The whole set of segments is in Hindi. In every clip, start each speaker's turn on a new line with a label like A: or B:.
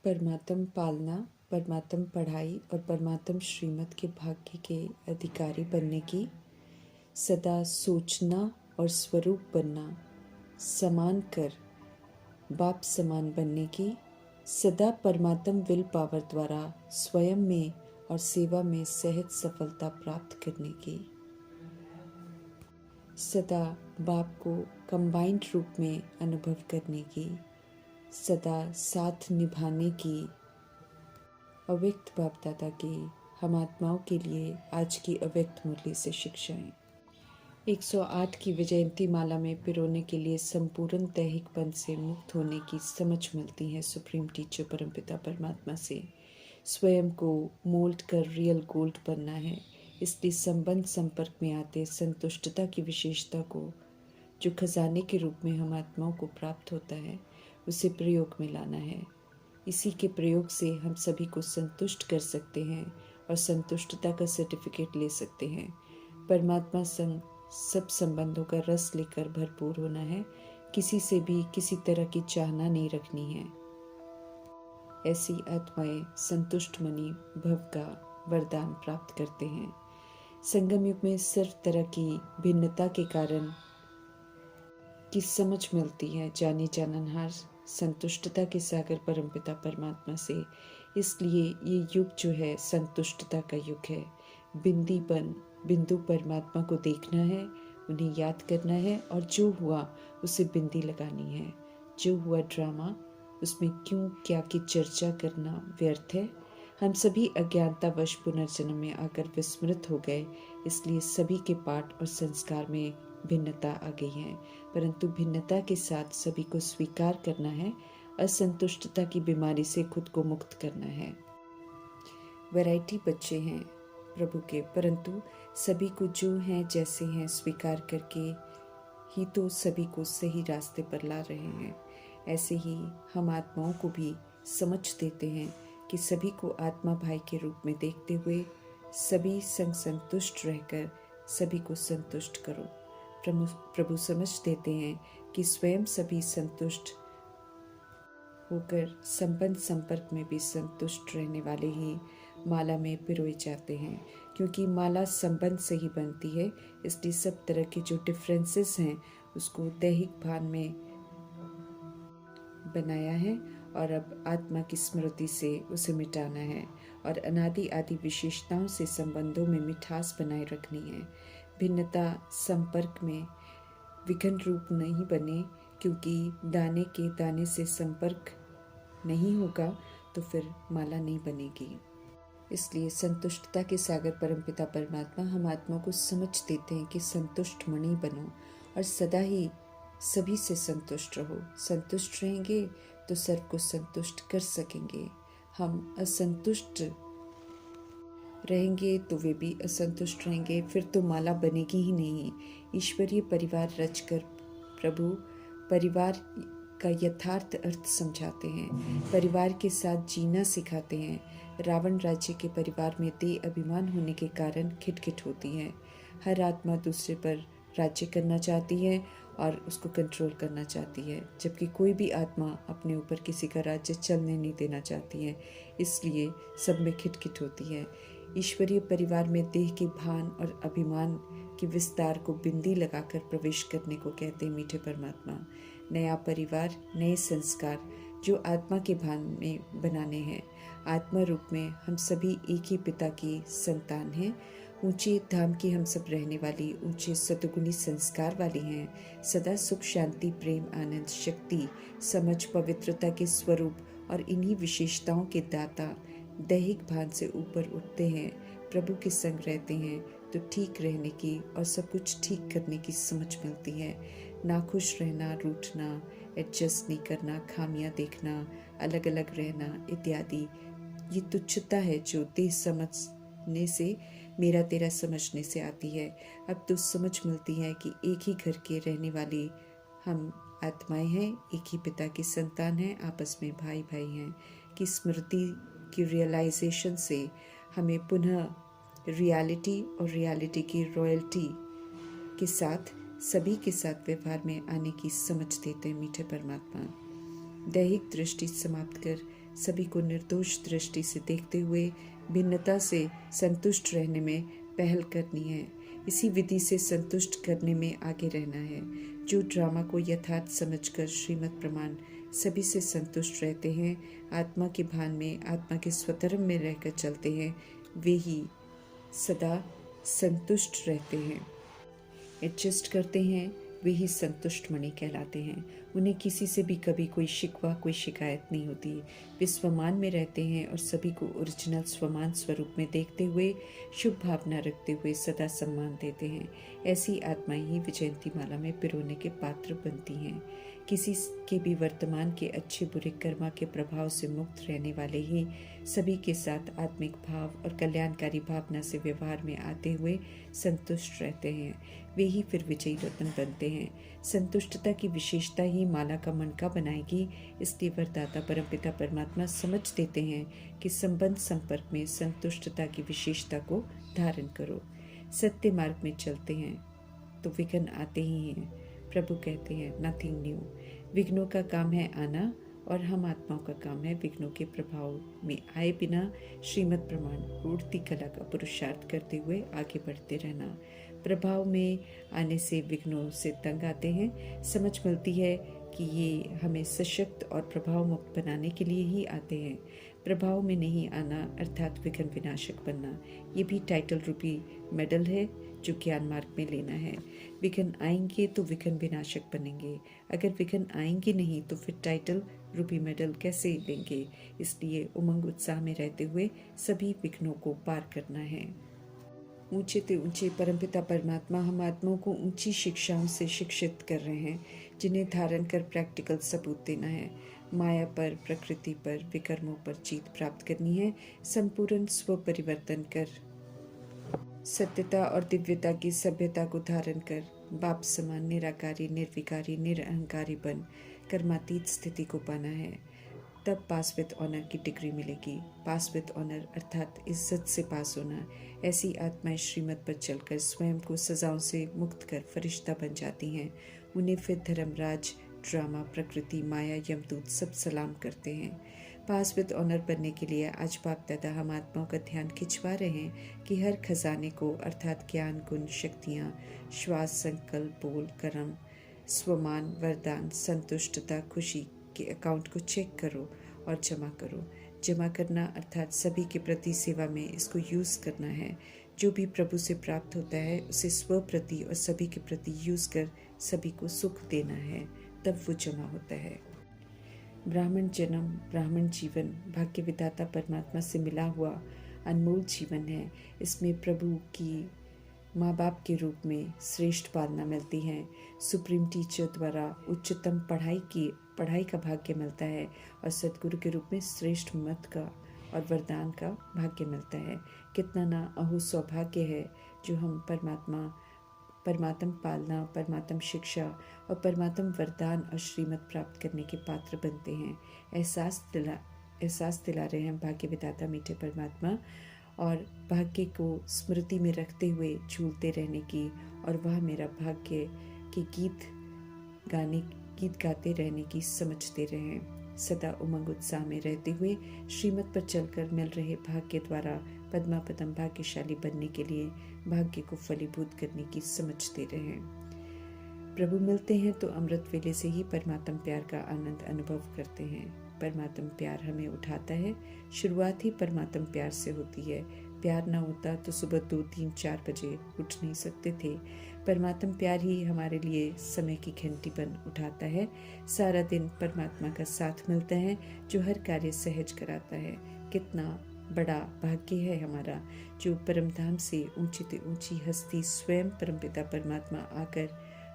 A: परमात्म पालना, परमात्म पढ़ाई और परमात्म श्रीमत के भाग्य के अधिकारी बनने की, सदा सोचना और स्वरूप बनना, समान कर बाप समान बनने की, सदा परमात्म विल पावर द्वारा स्वयं में और सेवा में सहज सफलता प्राप्त करने की, सदा बाप को कंबाइंड रूप में अनुभव करने की, सदा साथ निभाने की। अव्यक्त बाप दादा की हम आत्माओं के लिए आज की अव्यक्त मुरली से शिक्षाएं। 108 की विजयंती माला में पिरोने के लिए संपूर्ण दैहिक बंध से मुक्त होने की समझ मिलती है सुप्रीम टीचर परमपिता परमात्मा से। स्वयं को मोल्ड कर रियल गोल्ड बनना है, इसलिए संबंध संपर्क में आते संतुष्टता की विशेषता को, जो खजाने के रूप में हम आत्माओं को प्राप्त होता है, उसे प्रयोग में लाना है। इसी के प्रयोग से हम सभी को संतुष्ट कर सकते हैं और संतुष्टता का सर्टिफिकेट ले सकते हैं। परमात्मा संग सब संबंधों का रस लेकर भरपूर होना है, किसी से भी किसी तरह की चाहना नहीं रखनी है। ऐसी आत्माएं संतुष्ट मनी भव का वरदान प्राप्त करते हैं। संगम युग में सिर्फ तरह की भिन्नता के कारण की समझ मिलती है जाने जाननहार संतुष्टता के सागर परमपिता परमात्मा से। इसलिए ये युग जो है संतुष्टता का युग है। बिंदु परमात्मा को देखना है, उन्हें याद करना है और जो हुआ उसे बिंदी लगानी है। जो हुआ ड्रामा, उसमें क्यों क्या की चर्चा करना व्यर्थ है। हम सभी अज्ञानतावश पुनर्जन्म में आकर विस्मृत हो गए, इसलिए सभी के पाठ और संस्कार में भिन्नता आ गई है। परंतु भिन्नता के साथ सभी को स्वीकार करना है, असंतुष्टता की बीमारी से खुद को मुक्त करना है। वैरायटी बच्चे हैं प्रभु के, परंतु सभी को जो हैं जैसे हैं स्वीकार करके ही तो सभी को सही रास्ते पर ला रहे हैं। ऐसे ही हम आत्माओं को भी समझ देते हैं कि सभी को आत्मा भाई के रूप में देखते हुए सभी संग संतुष्ट रहकर सभी को संतुष्ट करो। प्रभु समझ देते हैं कि स्वयं सभी संतुष्ट होकर संबंध संपर्क में भी संतुष्ट रहने वाले ही माला में पिरोए जाते हैं, क्योंकि माला संबंध से ही बनती है। इसलिए सब तरह के जो डिफरेंसेस हैं उसको दैहिक भान में बनाया है और अब आत्मा की स्मृति से उसे मिटाना है और अनादि आदि विशेषताओं से संबंधों में मिठास बनाए रखनी है। भिन्नता संपर्क में विघन रूप नहीं बने, क्योंकि दाने के दाने से संपर्क नहीं होगा तो फिर माला नहीं बनेगी। इसलिए संतुष्टता के सागर परमपिता परमात्मा हम आत्मा को समझ देते हैं कि संतुष्ट मणि बनो और सदा ही सभी से संतुष्ट रहो। संतुष्ट रहेंगे तो सर्व को संतुष्ट कर सकेंगे। हम असंतुष्ट रहेंगे तो वे भी असंतुष्ट रहेंगे, फिर तो माला बनेगी ही नहीं। ईश्वरीय परिवार रचकर प्रभु परिवार का यथार्थ अर्थ समझाते हैं, परिवार के साथ जीना सिखाते हैं। रावण राज्य के परिवार में देह अभिमान होने के कारण खिटखिट होती है। हर आत्मा दूसरे पर राज्य करना चाहती है और उसको कंट्रोल करना चाहती है, जबकि कोई भी आत्मा अपने ऊपर किसी का राज्य चलने नहीं देना चाहती है। इसलिए सब में खिटखिट होती है। ईश्वरीय परिवार में देह के भान और अभिमान के विस्तार को बिंदी लगाकर प्रवेश करने को कहते हैं मीठे परमात्मा। नया परिवार, नए संस्कार जो आत्मा के भान में बनाने हैं। आत्मा रूप में हम सभी एक ही पिता की संतान हैं। ऊंचे धाम की हम सब रहने वाली ऊंचे सतगुणी संस्कार वाली हैं। सदा सुख शांति प्रेम आनंद शक्ति समझ पवित्रता के स्वरूप और इन्हीं विशेषताओं के दाता दैहिक भान से ऊपर उठते हैं। प्रभु के संग रहते हैं तो ठीक रहने की और सब कुछ ठीक करने की समझ मिलती है। नाखुश रहना, रूठना, एडजस्ट नहीं करना, खामियां देखना, अलग अलग रहना इत्यादि ये तुच्छता है जो देह समझने से, मेरा तेरा समझने से आती है। अब तो समझ मिलती है कि एक ही घर के रहने वाली हम आत्माएं हैं, एक ही पिता की संतान हैं, आपस में भाई भाई हैं कि स्मृति की रियलाइजेशन से हमें पुनः रियलिटी और रियलिटी की रॉयल्टी के साथ सभी के साथ व्यवहार में आने की समझ देते हैं मीठे परमात्मा। दैहिक दृष्टि समाप्त कर सभी को निर्दोष दृष्टि से देखते हुए भिन्नता से संतुष्ट रहने में पहल करनी है। इसी विधि से संतुष्ट करने में आगे रहना है। जो ड्रामा को यथार्थ समझकर श्रीमद् प्रमाण सभी से संतुष्ट रहते हैं, आत्मा के भान में, आत्मा के स्वधर्म में रहकर चलते हैं, वे ही सदा संतुष्ट रहते हैं। एडजस्ट करते हैं, वे ही संतुष्ट मणि कहलाते हैं। उन्हें किसी से भी कभी कोई शिकवा, कोई शिकायत नहीं होती। वे स्वमान में रहते हैं और सभी को ओरिजिनल स्वमान स्वरूप में देखते हुए, शुभ भावना रखते हुए सदा सम्मान देते हैं। ऐसी आत्माएं ही विजयंती माला में पिरोने के पात्र बनती हैं। किसी के भी वर्तमान के अच्छे बुरे कर्मा के प्रभाव से मुक्त रहने वाले ही सभी के साथ आत्मिक भाव और कल्याणकारी भावना से व्यवहार में आते हुए संतुष्ट रहते हैं। वे ही फिर विजयी रत्न बनते हैं। संतुष्टता की विशेषता ही माला का मनका बनाएगी। इसलिए वरदाता परमपिता परमात्मा समझ देते हैं कि संबंध संपर्क में संतुष्टता की विशेषता को धारण करो। सत्य मार्ग में चलते हैं तो विघ्न आते ही हैं। प्रभु कहते हैं नथिंग न्यू। विघ्नों का काम है आना और हम आत्माओं का काम है विघ्नों के प्रभाव में आए बिना श्रीमद् प्रमाण उड़ती कला का पुरुषार्थ करते हुए आगे बढ़ते रहना। प्रभाव में आने से विघ्नों से तंग आते हैं। समझ मिलती है कि ये हमें सशक्त और प्रभाव मुक्त बनाने के लिए ही आते हैं। प्रभाव में नहीं आना अर्थात विघ्न विनाशक बनना, ये भी टाइटल रूपी मेडल है जो ज्ञान मार्ग में लेना है। विघ्न आएंगे तो विघ्न विनाशक बनेंगे। अगर विघ्न आएंगे नहीं तो फिर टाइटल रूपी मेडल कैसे लेंगे। इसलिए उमंग उत्साह में रहते हुए सभी विघ्नों को पार करना है। ऊंचे से ऊंचे परमपिता परमात्मा हम आत्माओं को ऊंची शिक्षाओं से शिक्षित कर रहे हैं, जिन्हें धारण कर प्रैक्टिकल सबूत देना है। माया पर, प्रकृति पर, विकर्मों पर जीत प्राप्त करनी है। संपूर्ण स्व परिवर्तन कर सत्यता और दिव्यता की सभ्यता को धारण कर बाप समान निराकारी, निर्विकारी, निरअहंकारी बन कर्मातीत स्थिति को पाना है। तब पास विद ऑनर की डिग्री मिलेगी। पास विद ऑनर अर्थात इज्जत से पास होना। ऐसी आत्माएं श्रीमत पर चलकर स्वयं को सजाओं से मुक्त कर फरिश्ता बन जाती हैं। उन्हें फिर धर्मराज, ड्रामा, प्रकृति, माया, यमदूत सब सलाम करते हैं। पास विद ऑनर बनने के लिए आज बाप दादा हम आत्माओं का ध्यान खिंचवा रहे हैं कि हर खजाने को अर्थात ज्ञान, गुण, शक्तियाँ, श्वास, संकल्प, बोल, कर्म, स्वमान, वरदान, संतुष्टता, खुशी के अकाउंट को चेक करो और जमा करो। जमा करना अर्थात सभी के प्रति सेवा में इसको यूज़ करना है। जो भी प्रभु से प्राप्त होता है उसे स्व प्रति और सभी के प्रति यूज़ कर सभी को सुख देना है, तब वो जमा होता है। ब्राह्मण जन्म, ब्राह्मण जीवन भाग्य विधाता परमात्मा से मिला हुआ अनमोल जीवन है। इसमें प्रभु की माँ बाप के रूप में श्रेष्ठ पालना मिलती है। सुप्रीम टीचर द्वारा उच्चतम पढ़ाई का भाग्य मिलता है और सद्गुरु के रूप में श्रेष्ठ मत का और वरदान का भाग्य मिलता है। कितना ना अहो सौभाग्य है जो हम परमात्म पालना, परमात्म शिक्षा और परमात्म वरदान और श्रीमत प्राप्त करने के पात्र बनते हैं। एहसास दिला रहे हैं भाग्य विधाता मीठे परमात्मा और भाग्य को स्मृति में रखते हुए झूलते रहने की और वह मेरा भाग्य के गीत गाते रहने की समझते रहें। सदा उमंग उत्साह में रहते हुए श्रीमत पर चलकर मिल रहे भाग्य द्वारा पद्मापदम भाग्यशाली बनने के लिए भाग्य को फलीभूत करने की समझते रहें। प्रभु मिलते हैं तो अमृत वेले से ही परमात्म प्यार का आनंद अनुभव करते हैं। परमात्म प्यार हमें उठाता है। शुरुआत ही परमात्म प्यार से होती है। प्यार ना होता तो सुबह 2, 3, 4 बजे उठ नहीं सकते थे। परमात्म प्यार ही हमारे लिए समय की घंटी बन उठाता है। सारा दिन परमात्मा का साथ मिलता है जो हर कार्य सहज कराता है। कितना बड़ा भाग्य है हमारा जो परमधाम से ऊंची से ऊंची हस्ती स्वयं परमपिता परमात्मा आकर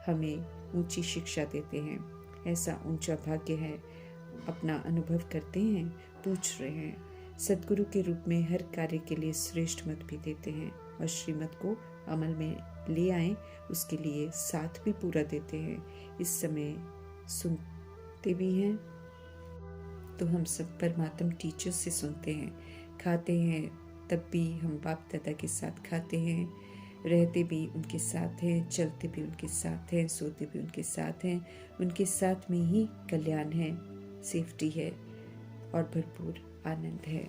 A: हमें ऊंची शिक्षा देते हैं। ऐसा ऊंचा भाग्य है, अपना अनुभव करते हैं, पूछ रहे हैं। सद्गुरु के रूप में हर कार्य के लिए श्रेष्ठ मत भी देते हैं और श्रीमत को अमल में ले आए उसके लिए साथ भी पूरा देते हैं। इस समय सुनते भी हैं तो हम सब परमात्म टीचर से सुनते हैं। खाते हैं तब भी हम बाप दादा के साथ खाते हैं, रहते भी उनके साथ हैं, चलते भी उनके साथ हैं, सोते भी उनके साथ हैं। उनके साथ में ही कल्याण है, सेफ्टी है और भरपूर आनंद है।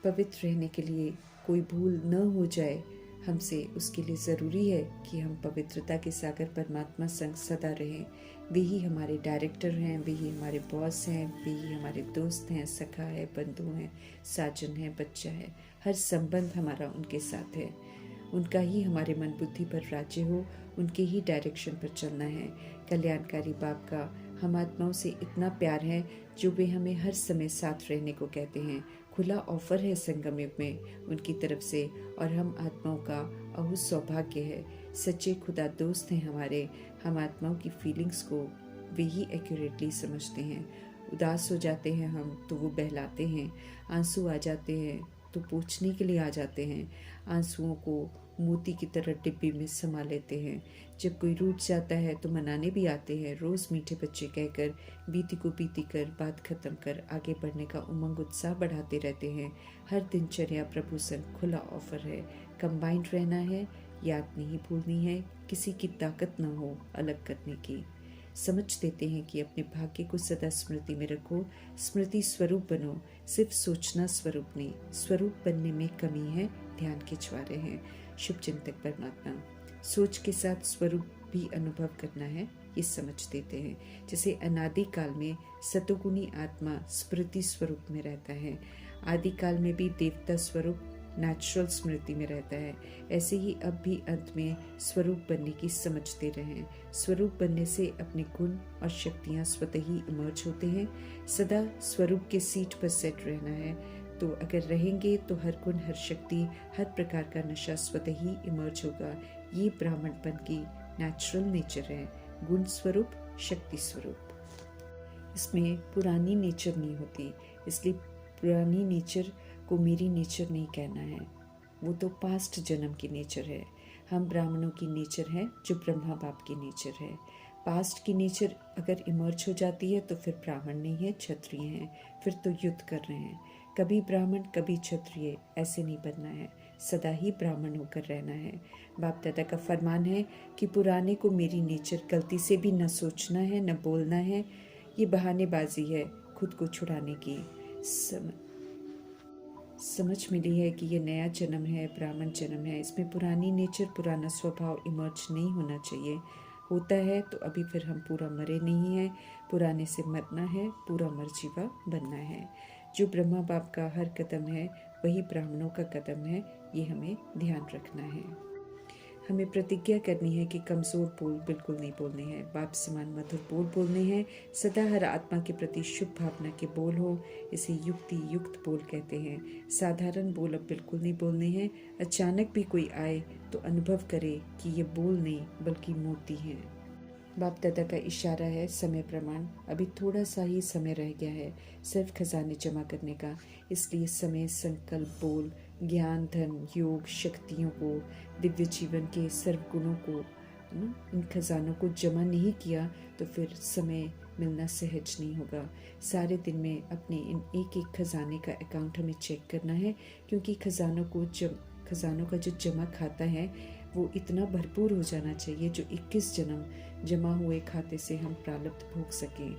A: पवित्र रहने के लिए कोई भूल न हो जाए हमसे, उसके लिए ज़रूरी है कि हम पवित्रता के सागर परमात्मा संग सदा रहें। वे ही हमारे डायरेक्टर हैं, वे ही हमारे बॉस हैं, वे ही हमारे दोस्त हैं, सखा है, बंधु हैं, साजन है, बच्चा है। हर संबंध हमारा उनके साथ है। उनका ही हमारे मन बुद्धि पर राज्य हो, उनके ही डायरेक्शन पर चलना है। कल्याणकारी बाप का हम आत्माओं से इतना प्यार है जो वे हमें हर समय साथ रहने को कहते हैं। खुला ऑफर है संगम युग में उनकी तरफ से, और हम आत्माओं का अहू सौभाग्य है। सच्चे खुदा दोस्त हैं हमारे। हम आत्माओं की फीलिंग्स को वे ही एक्यूरेटली समझते हैं। उदास हो जाते हैं हम तो वो बहलाते हैं, आंसू आ जाते हैं तो पूछने के लिए आ जाते हैं, आंसुओं को मोती की तरह डिब्बी में समा लेते हैं। जब कोई रूठ जाता है तो मनाने भी आते हैं, रोज़ मीठे बच्चे कहकर बीती को बीती कर बात खत्म कर आगे बढ़ने का उमंग उत्साह बढ़ाते रहते हैं। हर दिनचर्या प्रभु संग खुला ऑफर है। कंबाइंड रहना है, याद नहीं भूलनी है, किसी की ताकत न हो अलग करने की। समझ देते हैं कि अपने भाग्य को सदा स्मृति में रखो, स्मृति स्वरूप बनो। सिर्फ सोचना स्वरूप नहीं, स्वरूप बनने में कमी है, ध्यान खिंचवा रहे हैं। शुभ चिंतक परमात्मा सोच के साथ स्वरूप भी अनुभव करना है, ये समझ देते हैं। जैसे अनादि काल में सतोगुणी आत्मा स्मृति स्वरूप में रहता है, आदि काल में भी देवता स्वरूप नेचुरल स्मृति में रहता है, ऐसे ही अब भी अंत में स्वरूप बनने की समझ दे रहे हैं। स्वरूप बनने से अपने गुण और शक्तियाँ स्वतः ही इमर्ज होते हैं। सदा स्वरूप के सीट पर सेट रहना है, तो अगर रहेंगे तो हर गुण, हर शक्ति, हर प्रकार का नशा स्वतः ही इमर्ज होगा। ये ब्राह्मणपन की नेचुरल नेचर है, गुण स्वरूप, शक्ति स्वरूप। इसमें पुरानी नेचर नहीं होती, इसलिए पुरानी नेचर को मेरी नेचर नहीं कहना है, वो तो पास्ट जन्म की नेचर है। हम ब्राह्मणों की नेचर है जो ब्रह्मा बाप की नेचर है। पास्ट की नेचर अगर इमर्ज हो जाती है तो फिर ब्राह्मण नहीं है, क्षत्रिय हैं, फिर तो युद्ध कर रहे हैं। कभी ब्राह्मण कभी क्षत्रिय, ऐसे नहीं बनना है, सदा ही ब्राह्मण होकर रहना है। बाप दादा का फरमान है कि पुराने को मेरी नेचर गलती से भी न सोचना है, न बोलना है। ये बहानेबाजी है खुद को छुड़ाने की। समझ मिली है कि ये नया जन्म है, ब्राह्मण जन्म है, इसमें पुरानी नेचर, पुराना स्वभाव इमर्ज नहीं होना चाहिए। होता है तो अभी फिर हम पूरा मरे नहीं हैं। पुराने से मरना है, पूरा मरजीवा बनना है। जो ब्रह्मा बाप का हर कदम है वही ब्राह्मणों का कदम है, ये हमें ध्यान रखना है। हमें प्रतिज्ञा करनी है कि कमज़ोर बोल बिल्कुल नहीं बोलने हैं, बाप समान मधुर बोल बोलने हैं। सदा हर आत्मा के प्रति शुभ भावना के बोल हो, इसे युक्ति युक्त बोल कहते हैं। साधारण बोल अब बिल्कुल नहीं बोलने हैं। अचानक भी कोई आए तो अनुभव करे कि ये बोल नहीं बल्कि मोती हैं। बाप दादा का इशारा है समय प्रमाण, अभी थोड़ा सा ही समय रह गया है सिर्फ खजाने जमा करने का। इसलिए समय, संकल्प, बोल, ज्ञान, धन, योग, शक्तियों को, दिव्य जीवन के सर्व गुणों को, इन खजानों को जमा नहीं किया तो फिर समय मिलना सहज नहीं होगा। सारे दिन में अपने इन एक एक खजाने का अकाउंट हमें चेक करना है, क्योंकि खजानों का जो जमा खाता है वो इतना भरपूर हो जाना चाहिए जो 21 जन्म जमा हुए खाते से हम प्रारब्ध भोग सकें।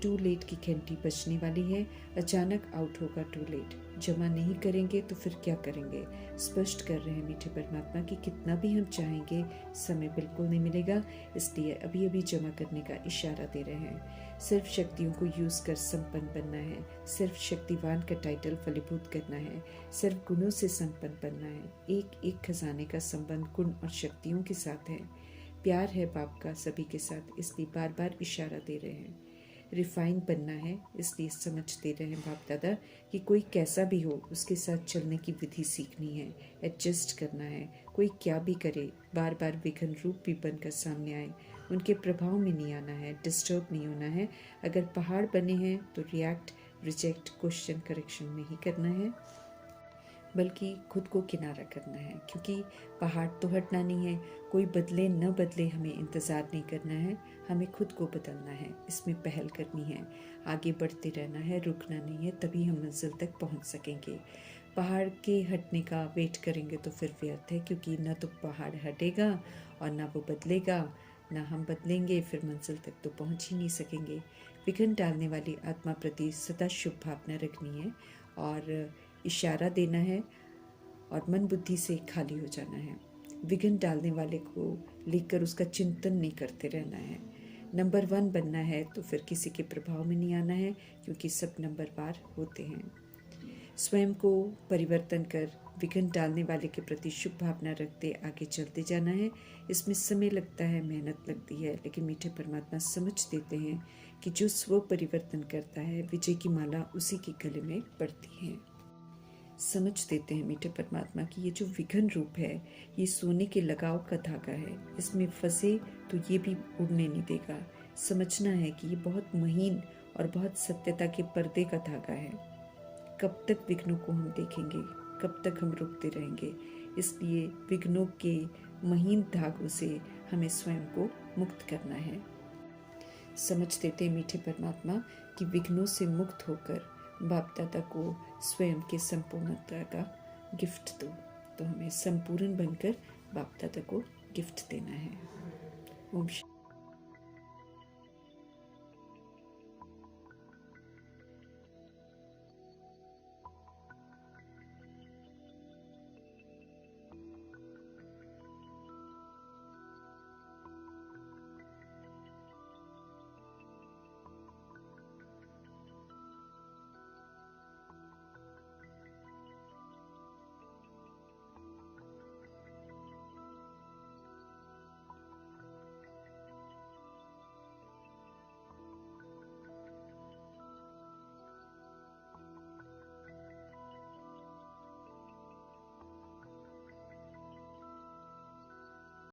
A: टू लेट की घंटी बजने वाली है, अचानक आउट होगा टू लेट। जमा नहीं करेंगे तो फिर क्या करेंगे? स्पष्ट कर रहे हैं मीठे परमात्मा कि कितना भी हम चाहेंगे समय बिल्कुल नहीं मिलेगा, इसलिए अभी अभी जमा करने का इशारा दे रहे हैं। सिर्फ शक्तियों को यूज कर संपन्न बनना है, सिर्फ शक्तिवान का टाइटल फलीभूत करना है, सिर्फ गुणों से संपन्न बनना है। एक एक खजाने का संबंध गुण और शक्तियों के साथ है। प्यार है बाप का सभी के साथ, इसलिए बार बार इशारा दे रहे हैं। रिफाइन बनना है, इसलिए समझ दे रहे हैं बाप दादा कि कोई कैसा भी हो उसके साथ चलने की विधि सीखनी है, एडजस्ट करना है। कोई क्या भी करे, बार बार विघन रूप भी बनकर सामने आए, उनके प्रभाव में नहीं आना है, डिस्टर्ब नहीं होना है। अगर पहाड़ बने हैं तो रिएक्ट, रिजेक्ट, क्वेश्चन, करेक्शन नहीं करना है, बल्कि खुद को किनारा करना है, क्योंकि पहाड़ तो हटना नहीं है। कोई बदले न बदले हमें इंतज़ार नहीं करना है, हमें खुद को बदलना है, इसमें पहल करनी है, आगे बढ़ते रहना है, रुकना नहीं है, तभी हम मंजिल तक पहुंच सकेंगे। पहाड़ के हटने का वेट करेंगे तो फिर व्यर्थ है, क्योंकि न तो पहाड़ हटेगा और ना वो बदलेगा, ना हम बदलेंगे फिर मंजिल तक तो पहुंच ही नहीं सकेंगे। विघ्न डालने वाली आत्मा प्रति सदा शुभ भावना रखनी है और इशारा देना है और मन बुद्धि से खाली हो जाना है। विघ्न डालने वाले को लेकर उसका चिंतन नहीं करते रहना है। नंबर 1 बनना है तो फिर किसी के प्रभाव में नहीं आना है, क्योंकि सब नंबरवार होते हैं। स्वयं को परिवर्तन कर विघ्न डालने वाले के प्रति शुभ भावना रखते आगे चलते जाना है। इसमें समय लगता है, मेहनत लगती है, लेकिन मीठे परमात्मा समझ देते हैं कि जो स्व परिवर्तन करता है विजय की माला उसी के गले में पड़ती है। समझ देते हैं मीठे परमात्मा कि ये जो विघ्न रूप है ये सोने के लगाव का धागा है, इसमें फंसे तो ये भी उड़ने नहीं देगा। समझना है कि ये बहुत महीन और बहुत सत्यता के पर्दे का धागा है। कब तक विघ्नों को हम देखेंगे, कब तक हम रुकते रहेंगे? इसलिए विघ्नों के महीन धागों से हमें स्वयं को मुक्त करना है। समझ देते मीठे परमात्मा कि विघ्नों से मुक्त होकर बाप दादा को स्वयं के संपूर्णता का गिफ्ट दो। तो हमें संपूर्ण बनकर बाप दादा को गिफ्ट देना है। ओम